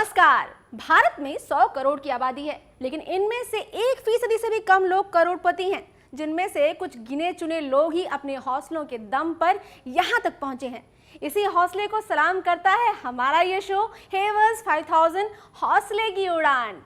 नमस्कार। भारत में 100 करोड़ की आबादी है, लेकिन इनमें से 1% से भी कम लोग करोड़पति हैं, जिनमें से कुछ गिने चुने लोग ही अपने हौसलों के दम पर यहाँ तक पहुँचे हैं। इसी हौसले को सलाम करता है हमारा ये शो हेवर्स 5000 हौसले की उड़ान।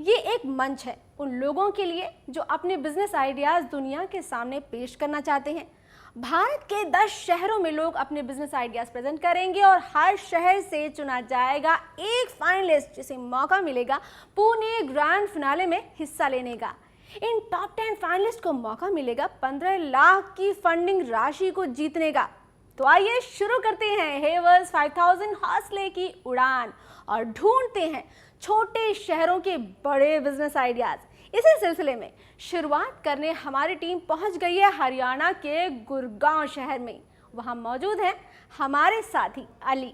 ये एक मंच है उन लोगों के लिए जो अपने बिजनेस आइडियाज दुनिया के सामने पेश करना चाहते हैं। भारत के 10 शहरों में लोग अपने बिजनेस आइडियाज प्रेजेंट करेंगे और हर शहर से चुना जाएगा एक फाइनलिस्ट जिसे मौका मिलेगा पुणे ग्रैंड फिनाले में हिस्सा लेने का। इन टॉप 10 फाइनलिस्ट को मौका मिलेगा 15 लाख की फंडिंग राशि को जीतने का। तो आइए शुरू करते हैं हेवर्स 5000 हौसले की उड़ान और ढूंढते हैं छोटे शहरों के बड़े बिजनेस आइडियाज। इसी सिलसिले में शुरुआत करने हमारी टीम पहुंच गई है हरियाणा के गुड़गांव शहर में। वहां मौजूद हैं हमारे साथी अली।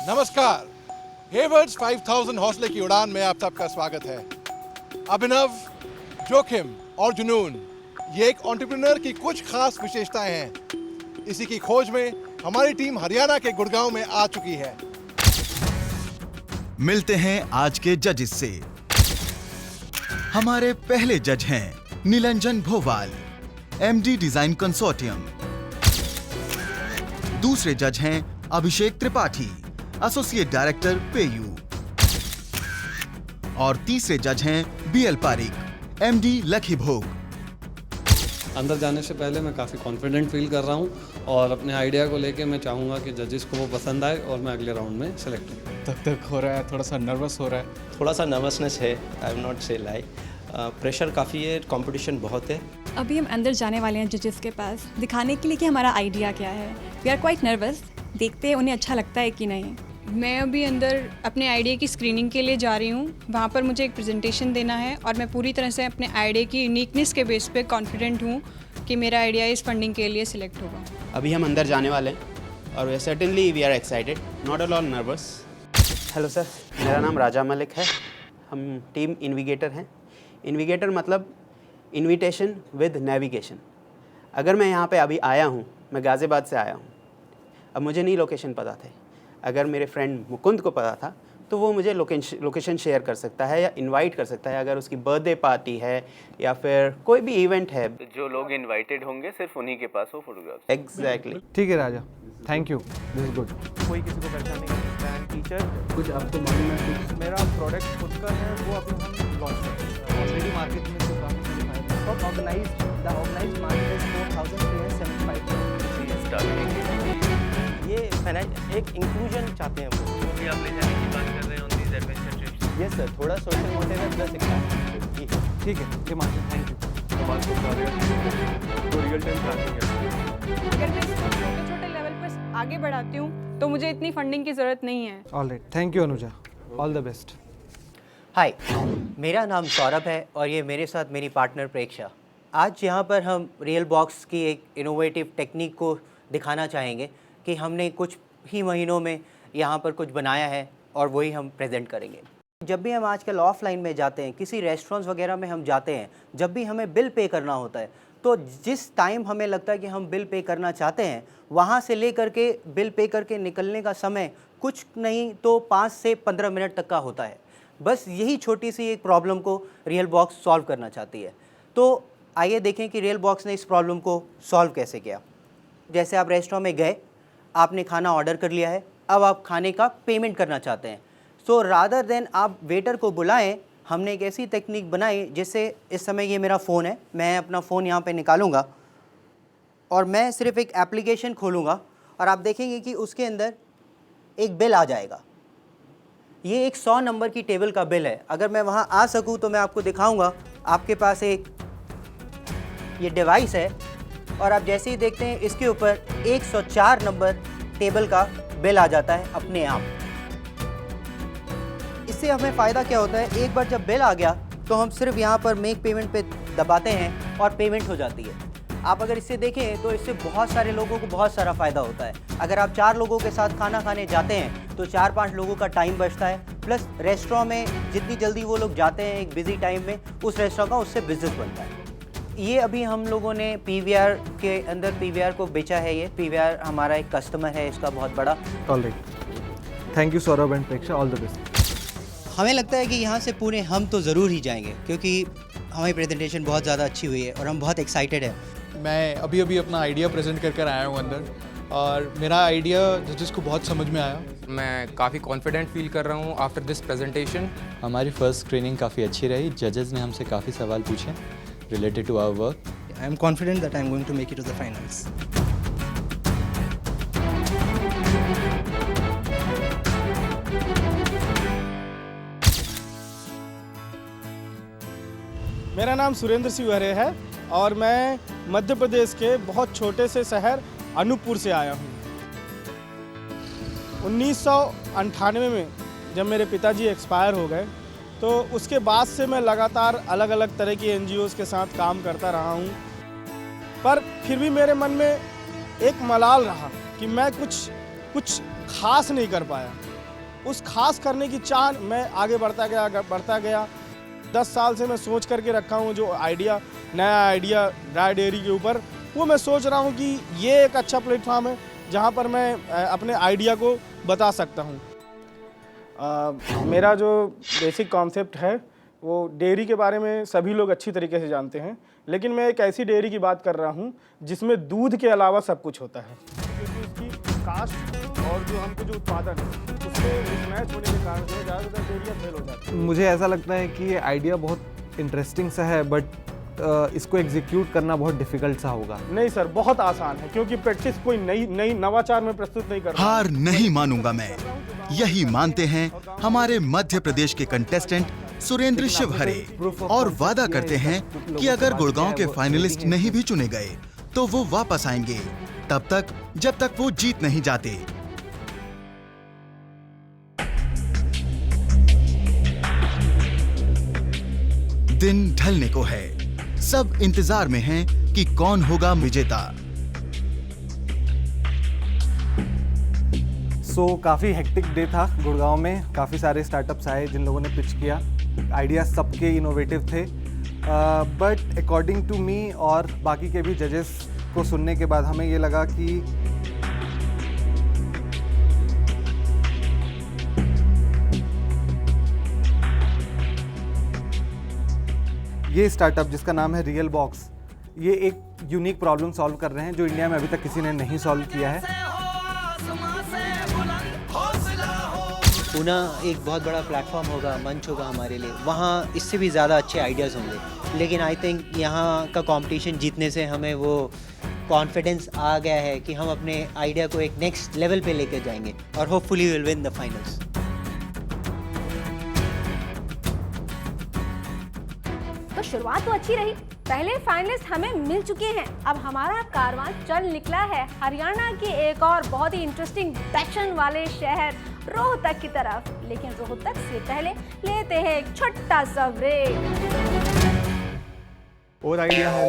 नमस्कार, हेवर्स 5000 हौसले की उड़ान में आप सबका स्वागत है। अभिनव, जोखिम और जुनून ये एक एंटरप्रेन्योर की कुछ खास विशेषताएं हैं। इसी की खोज में हमारी टीम हरियाणा के गुड़गांव में आ चुकी है। मिलते हैं आज के जजेस से। हमारे पहले जज हैं नीलंजन भोवाल, एमडी डिजाइन कंसोर्टियम। दूसरे जज हैं अभिषेक त्रिपाठी, एसोसिएट डायरेक्टर पेयू। और तीसरे जज हैं बीएल पारिक, एमडी लकी भोग। अंदर जाने से पहले मैं काफ़ी कॉन्फिडेंट फील कर रहा हूं और अपने आइडिया को लेके मैं चाहूँगा कि जजेस को वो पसंद आए और मैं अगले राउंड में सेलेक्ट हूँ। धक हो रहा है, थोड़ा सा नर्वस हो रहा है। थोड़ा सा नर्वसनेस है, आई विल नॉट से लाई। प्रेशर काफ़ी है, कंपटीशन बहुत है। अभी हम अंदर जाने वाले हैं जजेस के पास दिखाने के लिए कि हमारा आइडिया क्या है। वी आर क्वाइट नर्वस, देखते हैं उन्हें अच्छा लगता है कि नहीं। मैं अभी अंदर अपने आइडिया की स्क्रीनिंग के लिए जा रही हूँ। वहाँ पर मुझे एक प्रेजेंटेशन देना है और मैं पूरी तरह से अपने आइडिया की यूनिकनेस के बेस पे कॉन्फिडेंट हूँ कि मेरा आइडिया इस फंडिंग के लिए सिलेक्ट होगा। अभी हम अंदर जाने वाले हैं और certainly we are excited, not at all nervous. Hello sir, मेरा नाम राजा मलिक है। हम टीम इन्विगेटर हैं। इन्विगेटर मतलब इन्विटेशन विद नेविगेशन। अगर मैं यहाँ पे अभी आया हूँ, मैं गाज़ियाबाद से आया हूँ, अब मुझे नहीं लोकेशन पता थे। अगर मेरे फ्रेंड मुकुंद को पता था तो वो मुझे लोकेशन शेयर कर सकता है या इनवाइट कर सकता है। अगर उसकी बर्थडे पार्टी है या फिर कोई भी इवेंट है, जो लोग इनवाइटेड होंगे सिर्फ उन्हीं के पास हो फोटोग्राफ। एग्जैक्टली। ठीक है Raja, thank you, this is good. कोई किसी को परेशान नहीं कर सकता है। टीचर कुछ आपको मालूम है कुछ? मेरा प्रोडक्ट खुद का है, वो अभी हम लॉन्च कर रहे हैं। ऑलरेडी मार्केट में जो काफी दिखाई है और ऑर्गेनाइज्ड मार्केट इज 4375 ये एक इंक्लूजन चाहते हैं वो भी आप ले जाने की बात कर रहे हैं on these adventure trips. Yes sir, थोड़ा सोशल मोटिव है प्लस ठीक है, ये मार्केट, थैंक यू। कमाल को तो रियल टाइम ट्रैकिंग है। अगर मैं इसको छोटे लेवल पर आगे बढ़ाती हूँ तो मुझे इतनी फंडिंग की ज़रूरत नहीं है। Alright, thank you Anuja, all the best. Hi, मेरा नाम सौरभ है और ये मेरे साथ मेरी पार्टनर प्रेक्षा। आज यहाँ पर हम रियल बॉक्स की एक इनोवेटिव टेक्निक को दिखाना चाहेंगे कि हमने कुछ ही महीनों में यहाँ पर कुछ बनाया है और वही हम प्रेजेंट करेंगे। जब भी हम आजकल ऑफलाइन में जाते हैं, किसी रेस्टोरेंट्स वगैरह में हम जाते हैं, जब भी हमें बिल पे करना होता है तो जिस टाइम हमें लगता है कि हम बिल पे करना चाहते हैं, वहाँ से ले करके बिल पे करके निकलने का समय कुछ नहीं तो 5 से 15 मिनट तक का होता है। बस यही छोटी सी एक प्रॉब्लम को रियल बॉक्स सॉल्व करना चाहती है। तो आइए देखें कि रियल बॉक्स ने इस प्रॉब्लम को सॉल्व कैसे किया। जैसे आप रेस्टोरेंट में गए, आपने खाना ऑर्डर कर लिया है, अब आप खाने का पेमेंट करना चाहते हैं। सो रादर देन आप वेटर को बुलाएं, हमने एक ऐसी टेक्निक बनाई जिससे इस समय ये मेरा फ़ोन है, मैं अपना फ़ोन यहाँ पे निकालूंगा और मैं सिर्फ एक एप्लीकेशन खोलूँगा और आप देखेंगे कि उसके अंदर एक बिल आ जाएगा। ये एक 100 नंबर की टेबल का बिल है। अगर मैं वहाँ आ सकूँ तो मैं आपको दिखाऊँगा। आपके पास एक ये डिवाइस है और आप जैसे ही देखते हैं इसके ऊपर 104 नंबर टेबल का बिल आ जाता है अपने आप। इससे हमें फ़ायदा क्या होता है, एक बार जब बिल आ गया तो हम सिर्फ यहाँ पर मेक पेमेंट पे दबाते हैं और पेमेंट हो जाती है। आप अगर इससे देखें तो इससे बहुत सारे लोगों को बहुत सारा फ़ायदा होता है। अगर आप 4 लोगों के साथ खाना खाने जाते हैं तो 4-5 लोगों का टाइम बचता है, प्लस रेस्टोरेंट में जितनी जल्दी वो लोग जाते हैं एक बिजी टाइम में, उस रेस्टोरेंट का उससे बिजनेस बनता है। ये अभी हम लोगों ने PVR के अंदर PVR को बेचा है। ये PVR हमारा एक कस्टमर है इसका बहुत बड़ा। Alright, thank you Saurabh and Preksha, all the best. हमें लगता है कि यहाँ से पुणे हम तो ज़रूर ही जाएंगे क्योंकि हमारी प्रेजेंटेशन बहुत ज़्यादा अच्छी हुई है और हम बहुत एक्साइटेड हैं। मैं अभी अपना आइडिया प्रेजेंट कर आया हूँ अंदर, और मेरा आइडिया जजेस को बहुत समझ में आया। मैं काफ़ी कॉन्फिडेंट फील कर रहा हूँ आफ्टर दिस प्रेजेंटेशन। हमारी फर्स्ट स्क्रीनिंग काफ़ी अच्छी रही। जजेस ने हमसे काफ़ी सवाल पूछे related to our work. I am confident that I am going to make it to the finals. मेरा नाम सुरेंद्र सिंह हरे है और मैं मध्य प्रदेश के बहुत छोटे से शहर अनूपपुर से आया हूँ। 1998 में जब मेरे पिताजी एक्सपायर हो गए तो उसके बाद से मैं लगातार अलग अलग तरह की NGOs के साथ काम करता रहा हूँ, पर फिर भी मेरे मन में एक मलाल रहा कि मैं कुछ खास नहीं कर पाया। उस खास करने की चाह मैं आगे बढ़ता गया। 10 साल से मैं सोच करके रखा हूँ जो नया आइडिया ड्राई डेयरी के ऊपर, वो मैं सोच रहा हूँ कि ये एक अच्छा प्लेटफॉर्म है जहाँ पर मैं अपने आइडिया को बता सकता हूँ। मेरा जो बेसिक कॉन्सेप्ट है वो डेयरी के बारे में सभी लोग अच्छी तरीके से जानते हैं, लेकिन मैं एक ऐसी डेयरी की बात कर रहा हूँ जिसमें दूध के अलावा सब कुछ होता है, क्योंकि उसकी कास्ट और जो हमको जो उत्पादन है उससे मिसमैच होने के कारण से ज़्यादातर डेयरियाँ फेल हो जाती हैं। मुझे ऐसा लगता है कि ये आइडिया बहुत इंटरेस्टिंग सा है, बट इसको एग्जीक्यूट करना बहुत डिफिकल्ट सा होगा। नहीं सर, बहुत आसान है क्योंकि प्रैक्टिस कोई नई नवाचार में प्रस्तुत नहीं कर रहा। हार नहीं मानूंगा मैं, यही मानते हैं हमारे मध्य प्रदेश के कंटेस्टेंट सुरेंद्र शिवहरे, और वादा करते हैं कि अगर गुड़गांव के फाइनलिस्ट नहीं भी चुने गए तो वो वापस आएंगे, तब तक जब तक वो जीत नहीं जाते। दिन ढलने को है, सब इंतजार में हैं कि कौन होगा विजेता। काफ़ी हेक्टिक डे था गुड़गांव में। काफ़ी सारे स्टार्टअप्स आए जिन लोगों ने पिच किया। आइडिया सबके इनोवेटिव थे, बट अकॉर्डिंग टू मी और बाकी के भी जजेस को सुनने के बाद हमें ये लगा कि ये स्टार्टअप जिसका नाम है रियल बॉक्स, ये एक यूनिक प्रॉब्लम सॉल्व कर रहे हैं जो इंडिया में अभी तक किसी ने नहीं सॉल्व किया है। पुणे एक बहुत बड़ा प्लेटफॉर्म होगा, मंच होगा हमारे लिए, वहाँ इससे भी ज़्यादा अच्छे आइडियाज़ होंगे। लेकिन आई थिंक यहाँ का कंपटीशन जीतने से हमें वो कॉन्फिडेंस आ गया है कि हम अपने आइडिया को एक नेक्स्ट लेवल पे लेकर जाएंगे और hopefully will win the finals. तो शुरुआत तो अच्छी रही, पहले फाइनलिस्ट हमें मिल चुके हैं। अब हमारा कारवां चल निकला है हरियाणा के एक और बहुत ही इंटरेस्टिंग पैशन वाले शहर रोहतक की तरफ। लेकिन रोहतक से पहले लेते हैं एक छोटा सा ब्रेक। और आइडिया है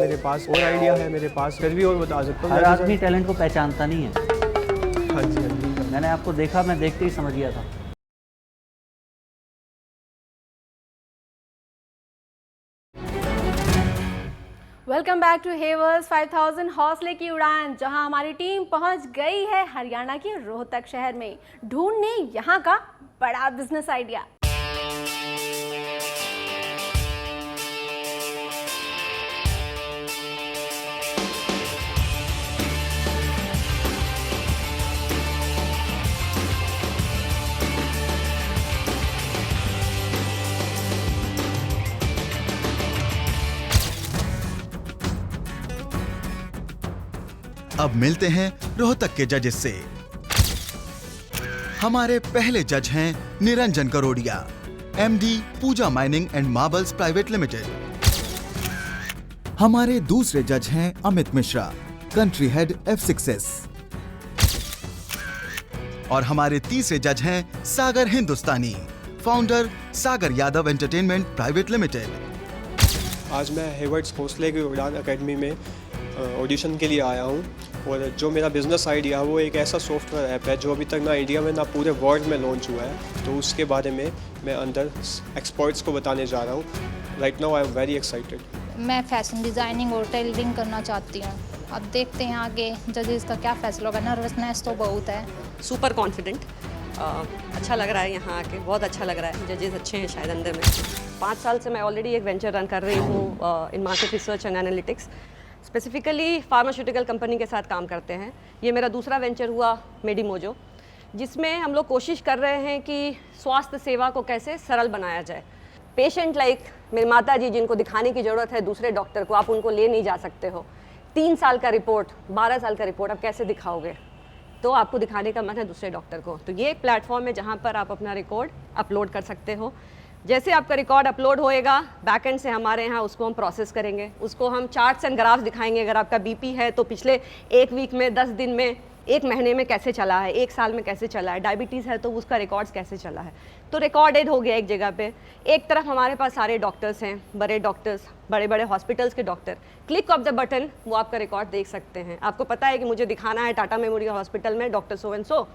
मेरे पास, फिर भी और बता सकता हूँ। हर आदमी टैलेंट को पहचानता नहीं है। हाँ जी, मैंने आपको देखा, मैं देखते ही समझ गया था। वेलकम बैक टू हेवर्स 5000 हौसले की उड़ान, जहां हमारी टीम पहुंच गई है हरियाणा के रोहतक शहर में ढूंढने यहां का बड़ा बिजनेस आइडिया। अब मिलते हैं रोहतक के जजेस से। हमारे पहले जज हैं Niranjan Karodia, MD Puja mining and marbles private limited. हमारे दूसरे जज हैं Amit Mishra, country head F6S। और हमारे तीसरे जज हैं Sagar Hindustani, founder Sagar Yadav entertainment private limited. आज मैं हेवर्ड्स हौसले की उड़ान एकेडमी में ऑडिशन के लिए आया हूँ और जो मेरा बिज़नेस आइडिया है वो एक ऐसा सॉफ्टवेयर ऐप है जो अभी तक ना इंडिया में ना पूरे वर्ल्ड में लॉन्च हुआ है, तो उसके बारे में मैं अंदर एक्सपर्ट्स को बताने जा रहा हूँ। Right now I am very excited. मैं फैशन डिज़ाइनिंग और टेलरिंग करना चाहती हूँ। अब देखते हैं आगे जजेस का क्या फैसला होगा। नर्वसनेस तो बहुत है। सुपर कॉन्फिडेंट, अच्छा लग रहा है यहाँ आके, बहुत अच्छा लग रहा है। जजेस अच्छे हैं शायद अंदर में। 5 साल से मैं ऑलरेडी एक वेंचर रन कर रही हूँ इन market research and analytics. Specifically pharmaceutical company के साथ काम करते हैं। ये मेरा दूसरा वेंचर हुआ मेडीमोजो, जिसमें हम लोग कोशिश कर रहे हैं कि स्वास्थ्य सेवा को कैसे सरल बनाया जाए। पेशेंट लाइक मेरी माता जी जिनको दिखाने की ज़रूरत है दूसरे डॉक्टर को, आप उनको ले नहीं जा सकते हो। 3 साल का रिपोर्ट, 12 साल का रिपोर्ट आप कैसे दिखाओगे? तो आपको दिखाने का मन है दूसरे डॉक्टर को। तो ये एक प्लेटफॉर्म है जहाँ पर आप अपना रिकॉर्ड अपलोड कर सकते हो। जैसे आपका रिकॉर्ड अपलोड होएगा, बैकएंड से हमारे यहाँ उसको हम प्रोसेस करेंगे, उसको हम चार्ट्स एंड ग्राफ्स दिखाएंगे। अगर आपका बीपी है तो पिछले 1 वीक में, 10 दिन में, 1 महीने में कैसे चला है, 1 साल में कैसे चला है। डायबिटीज़ है तो उसका रिकॉर्ड्स कैसे चला है। तो रिकॉर्डेड हो गया एक जगह पे। एक तरफ हमारे पास सारे डॉक्टर्स हैं, बड़े डॉक्टर्स, बड़े बड़े हॉस्पिटल्स के doctor. Click of the button वो आपका रिकॉर्ड देख सकते हैं। आपको पता है कि मुझे दिखाना है टाटा मेमोरियल हॉस्पिटल में डॉक्टर सो एंड सो,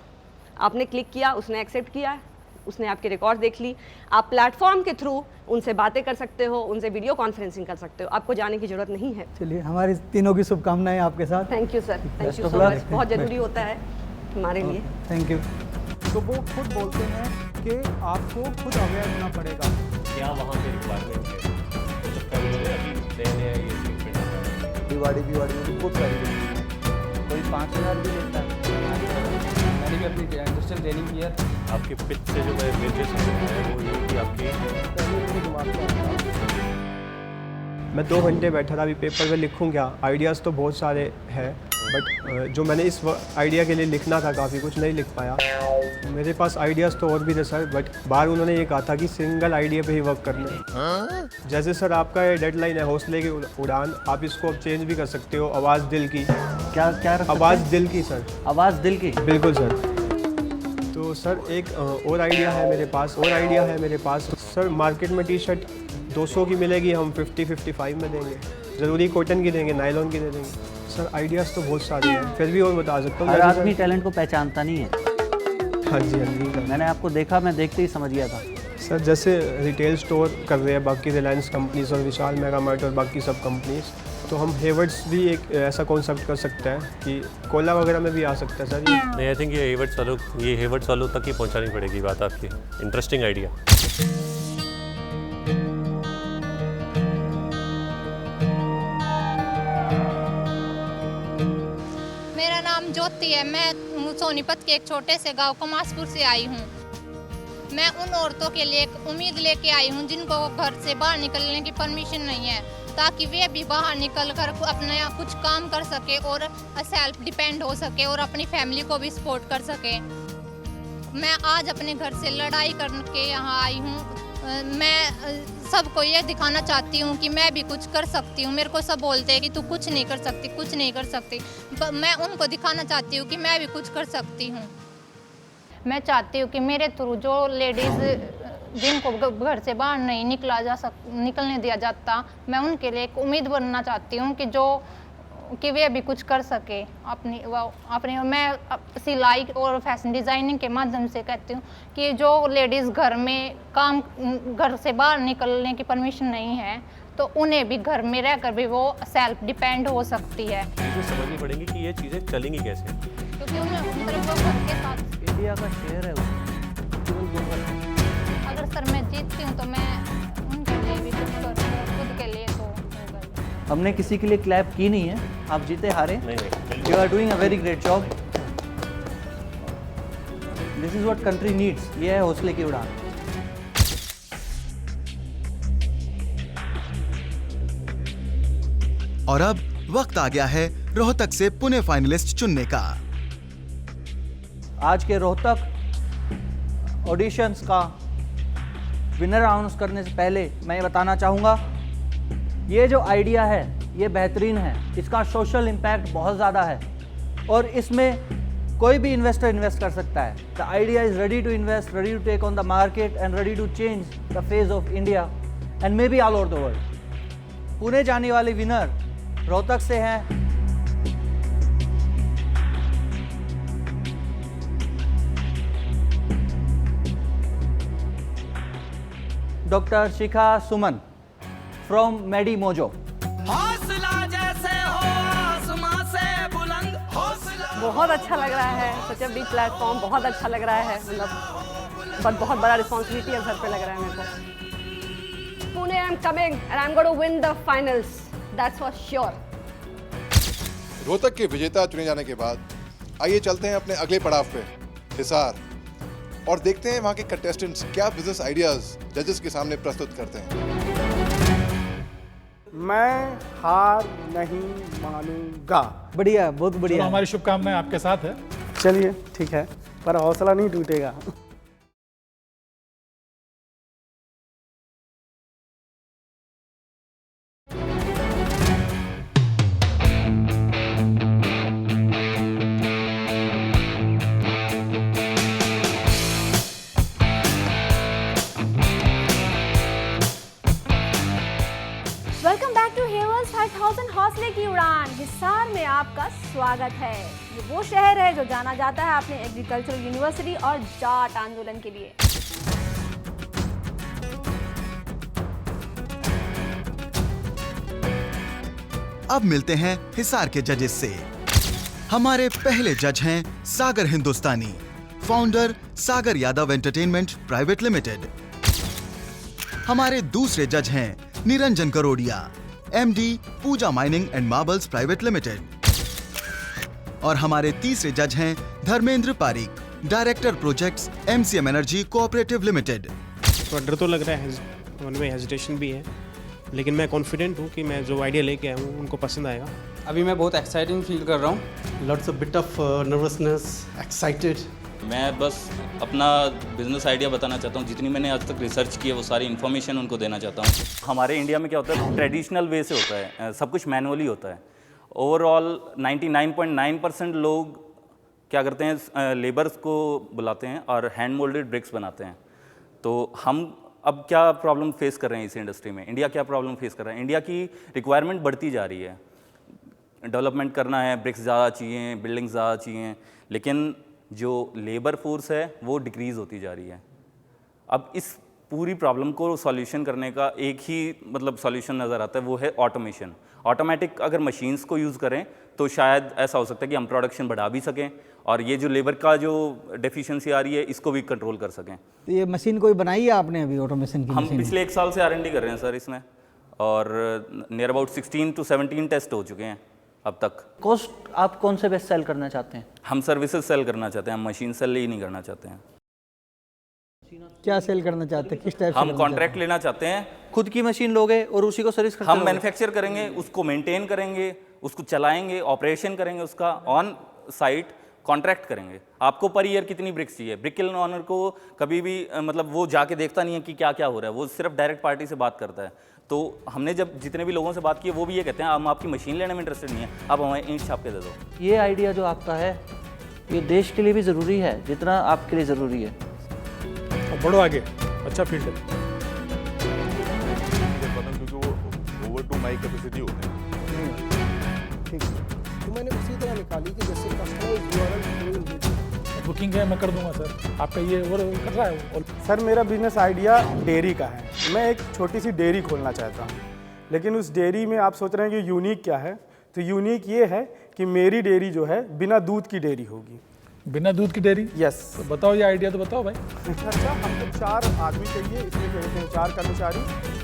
आपने क्लिक किया, उसने एक्सेप्ट किया, उसने आपके रिकॉर्ड देख ली। आप प्लेटफॉर्म के थ्रू उनसे बातें कर सकते हो, उनसे वीडियो कॉन्फ्रेंसिंग कर सकते हो। आपको जाने की ज़रूरत नहीं है। चलिए, हमारी तीनों की शुभकामनाएं आपके साथ। Thank you sir, thank you so much. बहुत ज़रूरी होता है हमारे लिए। Thank you. तो वो खुद बोलते हैं कि आपको खुद अवेयर होना पड़ेगा। क्या वहाँ पे रिक्वायरमेंट है? दिवाड़ी में बहुत सारी कोई 5000 भी लेता है। मैंने भी अपनी इंडस्ट्रियल ट्रेनिंग की है। आपके पिच से जो मैं वेजेस है वो ये कि आपके मैं 2 घंटे बैठा था, अभी पेपर में लिखूँ क्या? आइडियाज़ तो बहुत सारे हैं, बट जो मैंने इस आइडिया के लिए लिखना था काफ़ी कुछ नहीं लिख पाया। मेरे पास आइडियाज़ तो और भी थे सर, बट बाहर उन्होंने ये कहा था कि सिंगल आइडिया पे ही वर्क करना है। जैसे सर आपका ये डेडलाइन है हौसले की उड़ान, आप इसको अब चेंज भी कर सकते हो। आवाज़ दिल की। क्या क्या? आवाज़ दिल की सर। आवाज़ दिल की? बिल्कुल सर। तो सर एक और आइडिया है मेरे पास सर, मार्केट में टी शर्ट 200 की मिलेगी, हम 50-55 में देंगे। ज़रूरी कॉटन की देंगे, नायलॉन की दे देंगे। सर आइडियाज़ तो बहुत सारे हैं, फिर भी और बता सकता हूँ। हर आदमी टैलेंट को पहचानता नहीं है। हाँ जी हाँ जी। मैंने आपको देखा, मैं देखते ही समझ गया था। सर जैसे रिटेल स्टोर कर रहे हैं बाकी रिलायंस कंपनीज और विशाल मेगा मार्ट और बाकी सब कंपनीज, तो हम हेवर्ड्स भी एक ऐसा कॉन्सेप्ट कर सकते हैं कि कोला वगैरह में भी आ सकता है सर ये। नहीं, आई थिंक ये हेवर्ड्स वालों तक ही पहुंचानी पड़ेगी बात आपकी। Interesting idea. मेरा नाम ज्योति है। मैं सोनीपत के एक छोटे से गांव कमासपुर से आई हूँ। मैं उन औरतों के लिए एक उम्मीद लेके आई हूँ जिनको घर से बाहर निकलने की परमिशन नहीं है, ताकि वे भी बाहर निकल कर अपने कुछ काम कर सके और सेल्फ डिपेंड हो सके और अपनी फैमिली को भी सपोर्ट कर सके। मैं आज अपने घर से लड़ाई करके यहाँ आई हूँ। मैं सबको ये दिखाना चाहती हूँ कि मैं भी कुछ कर सकती हूँ। मेरे को सब बोलते हैं कि तू कुछ नहीं कर सकती, कुछ नहीं कर सकती। मैं उनको दिखाना चाहती हूँ कि मैं भी कुछ कर सकती हूँ। मैं चाहती हूँ कि मेरे थ्रू जो लेडीज़ जिनको घर से बाहर नहीं निकलने दिया जाता, मैं उनके लिए एक उम्मीद बनना चाहती हूँ कि वे भी कुछ कर सके अपनी मैं सिलाई और फैशन डिज़ाइनिंग के माध्यम से कहती हूँ कि जो लेडीज़ घर से बाहर निकलने की परमिशन नहीं है, तो उन्हें भी घर में रहकर भी वो सेल्फ डिपेंड हो सकती है। चीज़ें समझनी पड़ेंगी कि ये चीज़ें चलेंगी कैसे, क्योंकि उन्हें घर के साथ इंडिया का शेयर है अगर सर मैं जीतती हूँ तो मैं उनके लिए भी कुछ करूँगा, खुद के लिए तो हमने किसी के लिए क्लैप की नहीं है। आप जीते हारे, you are doing a very great job. This is what country needs. ये है हौसले की उड़ान। और अब वक्त आ गया है रोहतक से पुणे फाइनलिस्ट चुनने का। आज के रोहतक ऑडिशंस का विनर अनाउंस करने से पहले मैं ये बताना चाहूँगा, ये जो आइडिया है ये बेहतरीन है। इसका सोशल इम्पैक्ट बहुत ज़्यादा है और इसमें कोई भी इन्वेस्टर इन्वेस्ट कर सकता है। The idea is ready to invest, ready to take on the market and ready to change the face of India and maybe all over the world. Pune जाने वाले विनर रोहतक से हैं doctor Shikha Suman from Medi Mojo. हौसला जैसे हो आसमां से बुलंद हौसला। बहुत अच्छा लग रहा है, सच अ बिग प्लेटफॉर्म, बहुत अच्छा लग रहा है, मतलब बट बहुत बड़ा रिस्पॉन्सिबिलिटी है घर पे लग रहा है मेरे को। Pune I am coming and I am going to win the finals, that's for sure. Rohtak के विजेता चुने जाने के बाद आइए चलते हैं अपने अगले पड़ाव पे, हिसार, और देखते हैं वहाँ के कंटेस्टेंट्स क्या बिजनेस आइडियाज जजेस के सामने प्रस्तुत करते हैं। मैं हार नहीं मानूंगा। बढ़िया, बहुत बढ़िया। हमारी शुभकामनाएं आपके साथ है। चलिए ठीक है, पर हौसला नहीं टूटेगा। वेलकम बैक टू हेवर्स 5000 हौसले की उड़ान। हिसार में आपका स्वागत है। ये वो शहर है जो जाना जाता है अपने एग्रीकल्चरल यूनिवर्सिटी और जाट आंदोलन के लिए। अब मिलते हैं हिसार के जजेस से। हमारे पहले जज हैं Sagar Hindustani, founder Sagar Yadav entertainment private limited. हमारे दूसरे जज हैं Niranjan Karodia, MD Puja mining and marbles private limited. और हमारे तीसरे जज हैं Dharmendra Pareek, director projects MCM energy cooperative limited. थोड़ा डर तो लग रहा है, मन में हेजिटेशन भी है, लेकिन मैं कॉन्फिडेंट हूँ कि मैं जो आइडिया लेके आया हूँ उनको पसंद आएगा। अभी मैं बहुत एक्साइटिंग फील कर रहा हूँ। Lots of bit of nervousness, excited. मैं बस अपना बिजनेस आइडिया बताना चाहता हूँ। जितनी मैंने आज तक रिसर्च की है वो सारी इन्फॉर्मेशन उनको देना चाहता हूँ। हमारे इंडिया में क्या होता है, ट्रेडिशनल वे से होता है, सब कुछ मैनुअली होता है। ओवरऑल 99.9% लोग क्या करते हैं, लेबर्स को बुलाते हैं और हैंड मोल्डेड ब्रिक्स बनाते हैं। तो हम अब क्या प्रॉब्लम फेस कर रहे हैं इस इंडस्ट्री में, इंडिया क्या प्रॉब्लम फेस कर रहा है, इंडिया की रिक्वायरमेंट बढ़ती जा रही है, डेवलपमेंट करना है, ब्रिक्स ज़्यादा चाहिए, बिल्डिंग्स ज़्यादा चाहिए, लेकिन जो लेबर फोर्स है वो डिक्रीज़ होती जा रही है। अब इस पूरी प्रॉब्लम को सॉल्यूशन करने का एक ही मतलब सॉल्यूशन नज़र आता है, वो है ऑटोमेशन। ऑटोमेटिक अगर मशीन्स को यूज़ करें तो शायद ऐसा हो सकता है कि हम प्रोडक्शन बढ़ा भी सकें और ये जो लेबर का जो डेफिशिएंसी आ रही है इसको भी कंट्रोल कर सकें। तो ये मशीन कोई बनाई है आपने अभी ऑटोमेशन की? हम पिछले 1 साल से R&D कर रहे हैं सर इसमें, और नियर अबाउट 16 to 17 टेस्ट हो चुके हैं अब तक। कॉस्ट आप कौन से बेस्ट सेल करना चाहते हैं? हम सर्विसेज सेल करना चाहते हैं, हम मशीन सेल ही नहीं करना चाहते हैं। क्या सेल करना चाहते हैं, किस टाइप से? हम कॉन्ट्रैक्ट लेना चाहते हैं। खुद की मशीन लोगे और उसी को सर्विस करते हम मैन्युफैक्चर करेंगे, उसको मेंटेन करेंगे, उसको चलाएंगे, ऑपरेशन करेंगे, उसका ऑन साइट कॉन्ट्रैक्ट करेंगे। आपको पर ईयर कितनी ब्रिक्स चाहिए, ब्रिक किल्न ऑनर को कभी भी मतलब वो जाके देखता नहीं है कि क्या क्या हो रहा है, वो सिर्फ डायरेक्ट पार्टी से बात करता है। तो हमने जब जितने भी लोगों से बात की वो भी ये कहते हैं हम आपकी मशीन लेने में इंटरेस्टेड नहीं है, आप हमें ईंट छाप के दे दो। ये आइडिया जो आपका है ये देश के लिए भी ज़रूरी है जितना आपके लिए ज़रूरी है। बढ़ो आगे, अच्छा फील्ड है। क्योंकि वो ओवर टू माई कैपेसिटी होते हैं। ठीक, तो मैंने उसी तरह निकाली कि जैसे बुकिंग है मैं कर दूंगा सर, आपका ये और कर रहा है। और सर मेरा बिजनेस आइडिया डेयरी का है, मैं एक छोटी सी डेयरी खोलना चाहता हूँ, लेकिन उस डेयरी में आप सोच रहे हैं कि यूनिक क्या है, तो यूनिक ये है कि मेरी डेयरी जो है बिना दूध की डेयरी होगी। बिना दूध की डेयरी? यस। तो बताओ ये आइडिया तो बताओ भाई। अच्छा, हमको 4 आदमी चाहिए, इसमें कहते हैं 4 कर्मचारी,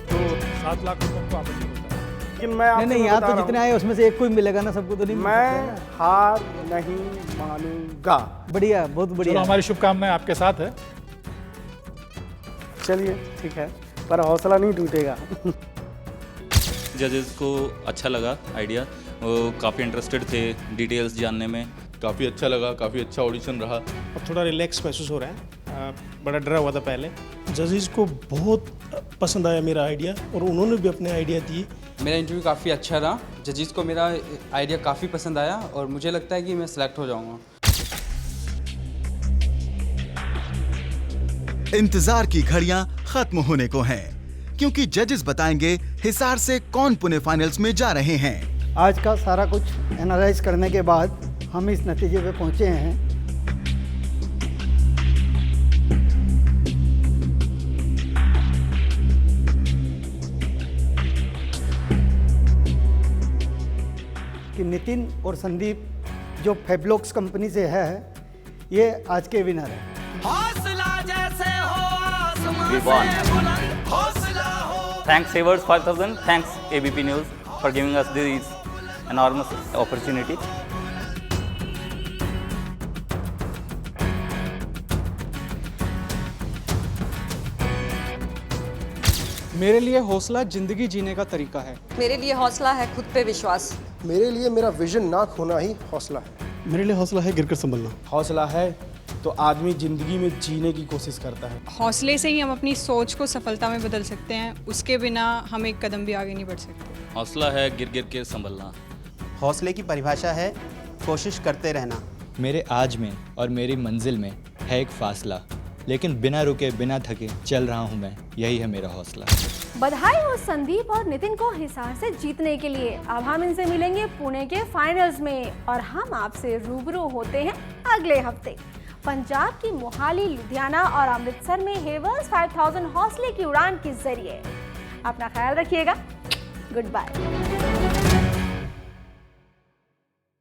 तो 7 लाख रुपये को आपको होता है। लेकिन मैं आपको नहीं, यहाँ तो जितने आए उसमें से एक को ही मिलेगा ना, सबको तो नहीं। मैं हार नहीं मानूंगा। बढ़िया, बहुत बढ़िया। चलो हमारी शुभकामनाएं आपके साथ है। चलिए ठीक है, पर हौसला नहीं टूटेगा। जजेस को अच्छा लगा आइडिया, वो काफ़ी इंटरेस्टेड थे डिटेल्स जानने में। काफ़ी अच्छा लगा, काफ़ी अच्छा ऑडिशन रहा। अब थोड़ा रिलैक्स महसूस हो रहा है, बड़ा डरा हुआ था पहले। जजेस को बहुत पसंद आया मेरा आइडिया और उन्होंने भी अपने आइडिया दिए। मेरा इंटरव्यू काफ़ी अच्छा रहा, जजेस को मेरा आइडिया काफ़ी पसंद आया और मुझे लगता है कि मैं सिलेक्ट हो जाऊंगा। इंतजार की घड़ियां खत्म होने को हैं क्योंकि जजेस बताएंगे हिसार से कौन पुणे फाइनल्स में जा रहे हैं। आज का सारा कुछ एनालाइज करने के बाद हम इस नतीजे पे पहुंचे हैं कि नितिन और संदीप जो फेबलॉक्स कंपनी से है ये आज के विनर हैं। हौसला जैसे हो आसमां से बुलंद हौसला हो। Thanks Hayward's 5000. Thanks ABP News for giving us this enormous opportunity. मेरे लिए हौसला जिंदगी जीने का तरीका है। मेरे लिए हौसला है खुद पे विश्वास। मेरे लिए मेरा विजन ना खोना ही हौसला है। मेरे लिए हौसला है गिरकर संभलना। हौसला है तो आदमी जिंदगी में जीने की कोशिश करता है। हौसले से ही हम अपनी सोच को सफलता में बदल सकते हैं, उसके बिना हम एक कदम भी आगे नहीं बढ़ सकते। हौसला है गिर गिर के संभलना। हौसले की परिभाषा है कोशिश करते रहना। मेरे आज में और मेरी मंजिल में है एक फासला, लेकिन बिना रुके बिना थके चल रहा हूँ मैं, यही है मेरा हौसला। बधाई हो संदीप और नितिन को हिसार से जीतने के लिए। अब हम इनसे मिलेंगे पुणे के फाइनल्स में और हम आपसे रूबरू होते हैं अगले हफ्ते। पंजाब की मोहाली, लुधियाना और अमृतसर में हेवर्स 5000 हौसले की उड़ान के जरिए। अपना ख्याल रखिएगा। Good bye.